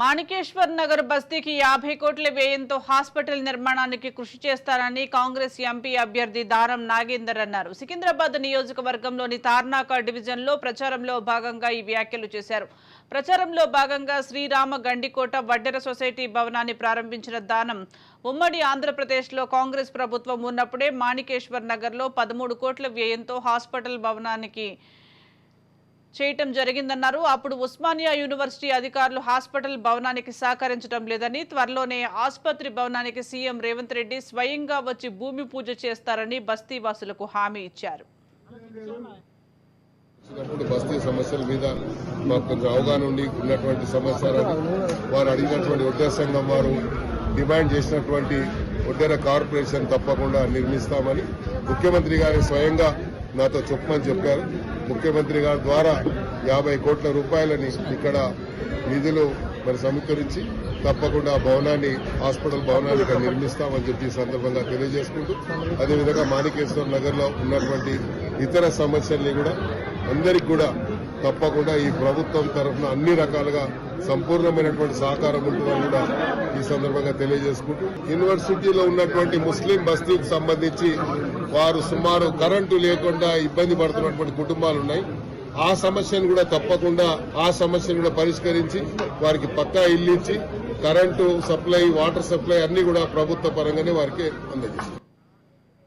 మాణికేశ్వర్ నగర్ బస్తీకి 50 కోట్ల వ్యయంతో హాస్పిటల్ నిర్మాణానికి కృషి చేస్తారని కాంగ్రెస్ ఎంపీ అభ్యర్థి దారం నాగేందర్ అన్నారు. సికింద్రాబాద్ నియోజకవర్గంలోని తార్నాక డివిజన్లో ప్రచారంలో భాగంగా ఈ వ్యాఖ్యలు చేశారు. ప్రచారంలో భాగంగా శ్రీరామ గండికోట వడ్డెర సొసైటీ భవనాన్ని ప్రారంభించిన దానం ఉమ్మడి ఆంధ్రప్రదేశ్లో కాంగ్రెస్ ప్రభుత్వం ఉన్నప్పుడే మాణికేశ్వర్ నగర్లో 13 కోట్ల వ్యయంతో హాస్పిటల్ భవనానికి చేయటం జరిగిందన్నారు. అప్పుడు ఉస్మానియా యూనివర్సిటీ అధికారులు హాస్పిటల్ భవనానికి సహకరించడం లేదని, త్వరలోనే ఆసుపత్రి భవనానికి సీఎం రేవంత్ రెడ్డి స్వయంగా వచ్చి భూమి పూజ చేస్తారని బస్తీ వాసులకు హామీ ఇచ్చారు. బస్తీ సమస్యల మీద మాకు కొంచెం అవగాహన ఉండి ఉన్నటువంటి సమస్యలను వారు అడిగినటువంటి ఒడ్డెర సంఘం వారు డిమాండ్ చేసినటువంటి ఒడ్డెర కార్పొరేషన్ తప్పకుండా నిర్మిస్తామని ముఖ్యమంత్రి గారు స్వయంగా నాతో చెప్పమని చెప్పారు. ముఖ్యమంత్రి గారి ద్వారా 50 కోట్ల రూపాయలని ఇక్కడ నిధులు సమీకరించి తప్పకుండా భవనాన్ని హాస్పిటల్ భవనాన్ని ఇక్కడ నిర్మిస్తామని చెప్పి ఈ సందర్భంగా తెలియజేసుకుంటూ, అదేవిధంగా మాణికేశ్వర్ నగర్ లో ఉన్నటువంటి ఇతర సమస్యల్ని కూడా అందరికీ కూడా తప్పకుండా ఈ ప్రభుత్వం తరఫున అన్ని రకాలుగా సంపూర్ణమైనటువంటి సహకారం ఉంటుందని కూడా ఈ సందర్భంగా తెలియజేసుకుంటూ, యూనివర్సిటీలో ఉన్నటువంటి ముస్లిం బస్తీకి సంబంధించి వారు సుమారు కరెంటు లేకుండా ఇబ్బంది పడుతున్నటువంటి కుటుంబాలు ఉన్నాయి. ఆ సమస్యను కూడా తప్పకుండా పరిష్కరించి వారికి పక్కా ఇల్లు ఇచ్చి కరెంటు సప్లై, వాటర్ సప్లై అన్ని కూడా ప్రభుత్వ పరంగానే వారికి అందజేస్తారు.